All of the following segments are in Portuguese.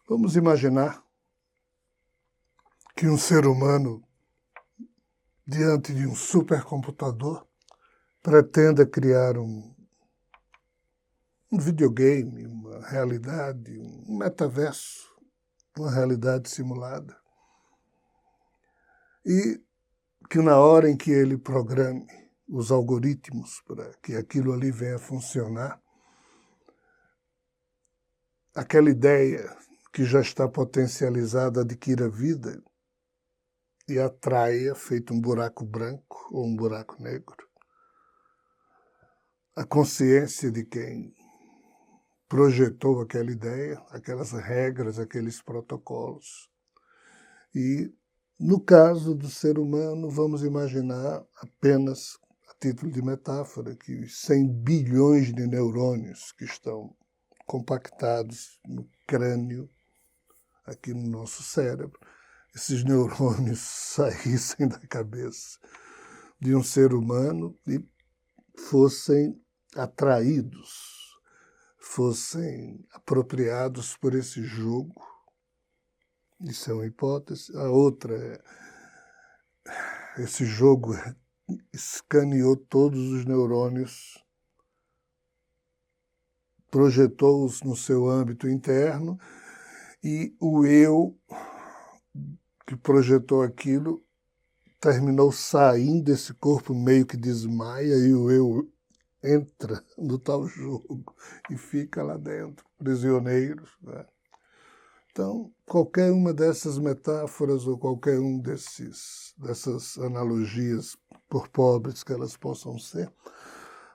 Vamos imaginar que um ser humano, diante de um supercomputador, pretenda criar um videogame, uma realidade, um metaverso, uma realidade simulada. E que na hora em que ele programe os algoritmos para que aquilo ali venha a funcionar, aquela ideia que já está potencializada adquira vida e atraia, feito um buraco branco ou um buraco negro, a consciência de quem projetou aquela ideia, aquelas regras, aqueles protocolos. E, no caso do ser humano, vamos imaginar apenas, a título de metáfora, que os 100 bilhões de neurônios que estão compactados no crânio, aqui no nosso cérebro, esses neurônios saíssem da cabeça de um ser humano e fossem atraídos, fossem apropriados por esse jogo. Isso é uma hipótese. A outra é esse jogo escaneou todos os neurônios, projetou-os no seu âmbito interno e o eu que projetou aquilo terminou saindo desse corpo, meio que desmaia, e o eu entra no tal jogo e fica lá dentro, prisioneiro, né? Então, qualquer uma dessas metáforas ou qualquer um dessas analogias, por pobres que elas possam ser,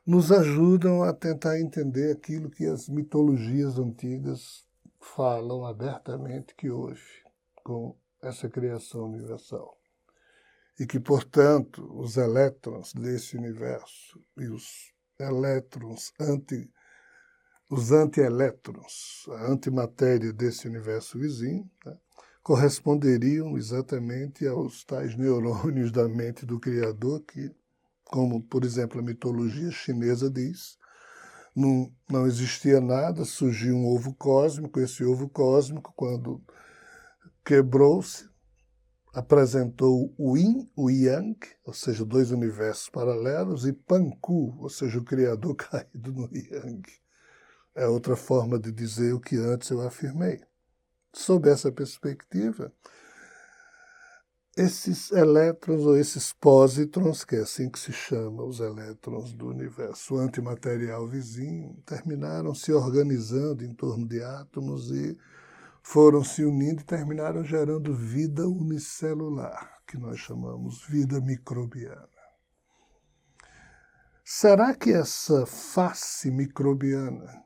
nos ajudam a tentar entender aquilo que as mitologias antigas falam abertamente que houve com essa criação universal. E que, portanto, os elétrons desse universo e os elétrons os antielétrons, a antimatéria desse universo vizinho, né, corresponderiam exatamente aos tais neurônios da mente do Criador que, como, por exemplo, a mitologia chinesa diz, não existia nada, surgiu um ovo cósmico, esse ovo cósmico, quando quebrou-se, apresentou o Yin, o Yang, ou seja, dois universos paralelos, e Panku, ou seja, o Criador caído no Yang. É outra forma de dizer o que antes eu afirmei. Sob essa perspectiva, esses elétrons ou esses pósitrons, que é assim que se chama os elétrons do universo antimaterial vizinho, terminaram se organizando em torno de átomos e foram se unindo e terminaram gerando vida unicelular, que nós chamamos vida microbiana. Será que essa face microbiana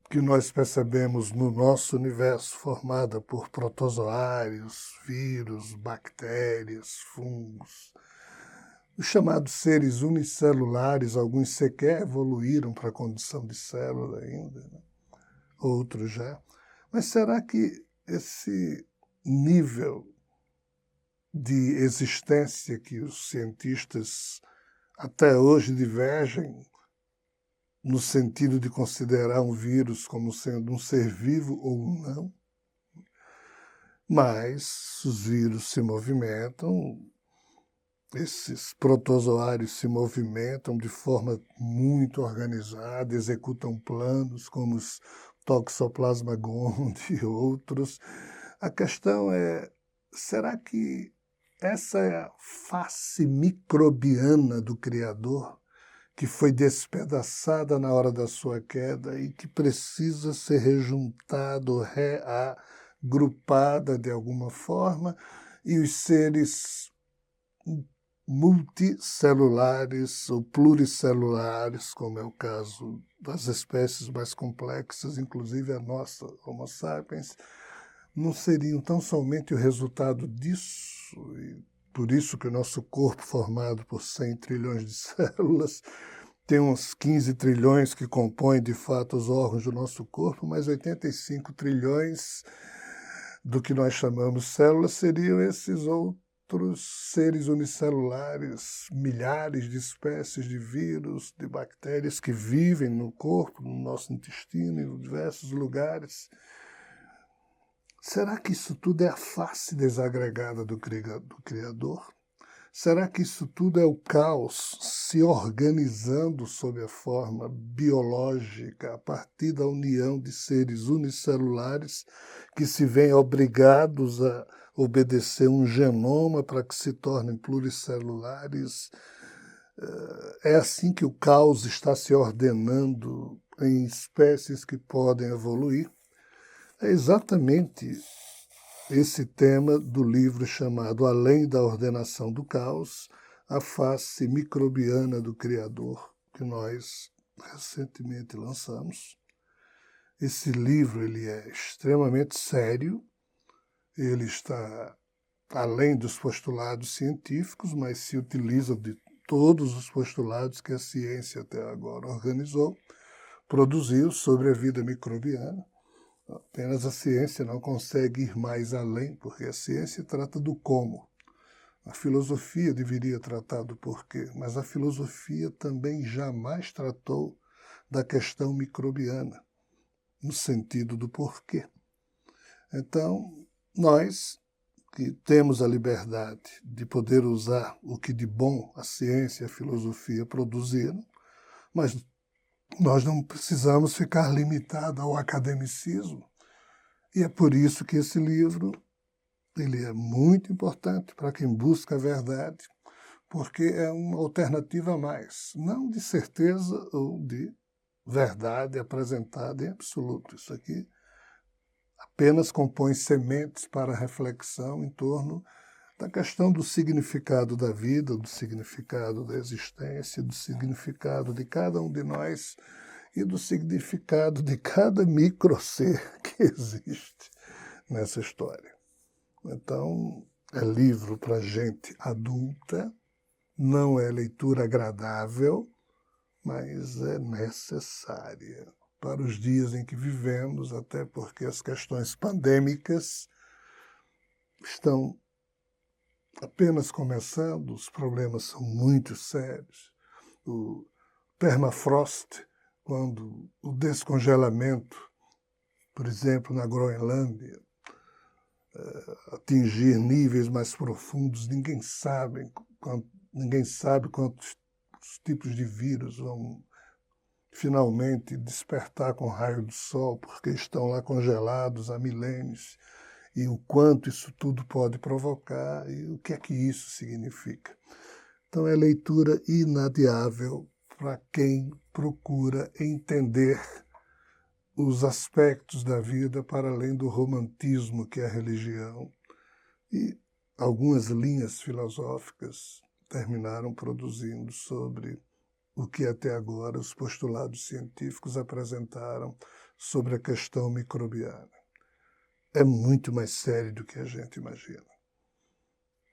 que nós percebemos no nosso universo, formada por protozoários, vírus, bactérias, fungos, os chamados seres unicelulares, alguns sequer evoluíram para a condição de célula ainda, né? Outros já. Mas será que esse nível de existência que os cientistas até hoje divergem no sentido de considerar um vírus como sendo um ser vivo ou não, mas os vírus se movimentam, esses protozoários se movimentam de forma muito organizada, executam planos como os Toxoplasma gondii e outros. A questão é, será que essa é a face microbiana do Criador, que foi despedaçada na hora da sua queda e que precisa ser rejuntada ou reagrupada de alguma forma, e os seres multicelulares ou pluricelulares, como é o caso das espécies mais complexas, inclusive a nossa Homo sapiens, não seriam tão somente o resultado disso, e por isso que o nosso corpo, formado por 100 trilhões de células, tem uns 15 trilhões que compõem, de fato, os órgãos do nosso corpo, mas 85 trilhões do que nós chamamos células seriam esses outros seres unicelulares, milhares de espécies de vírus, de bactérias que vivem no corpo, no nosso intestino, em diversos lugares. Será que isso tudo é a face desagregada do Criador? Será que isso tudo é o caos se organizando sob a forma biológica a partir da união de seres unicelulares que se veem obrigados a obedecer um genoma para que se tornem pluricelulares? É assim que o caos está se ordenando em espécies que podem evoluir? É exatamente esse tema do livro chamado Além da Ordenação do Caos, a face microbiana do Criador, que nós recentemente lançamos. Esse livro ele é extremamente sério, ele está além dos postulados científicos, mas se utiliza de todos os postulados que a ciência até agora organizou, produziu sobre a vida microbiana. Apenas a ciência não consegue ir mais além, porque a ciência trata do como. A filosofia deveria tratar do porquê, mas a filosofia também jamais tratou da questão microbiana, no sentido do porquê. Então, nós que temos a liberdade de poder usar o que de bom a ciência e a filosofia produziram, mas nós não precisamos ficar limitados ao academicismo. E é por isso que esse livro ele é muito importante para quem busca a verdade, porque é uma alternativa a mais, não de certeza ou de verdade apresentada em absoluto. Isso aqui apenas compõe sementes para reflexão em torno da questão do significado da vida, do significado da existência, do significado de cada um de nós e do significado de cada microser que existe nessa história. Então, é livro para gente adulta, não é leitura agradável, mas é necessária para os dias em que vivemos, até porque as questões pandêmicas estão apenas começando, os problemas são muito sérios. O permafrost, quando o descongelamento, por exemplo, na Groenlândia, atingir níveis mais profundos, ninguém sabe quantos tipos de vírus vão finalmente despertar com o raio do sol, porque estão lá congelados há milênios, e o quanto isso tudo pode provocar e o que é que isso significa. Então é leitura inadiável para quem procura entender os aspectos da vida para além do romantismo que é a religião. E algumas linhas filosóficas terminaram produzindo sobre o que até agora os postulados científicos apresentaram sobre a questão microbiana. É muito mais sério do que a gente imagina.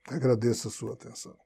Agradeço a sua atenção.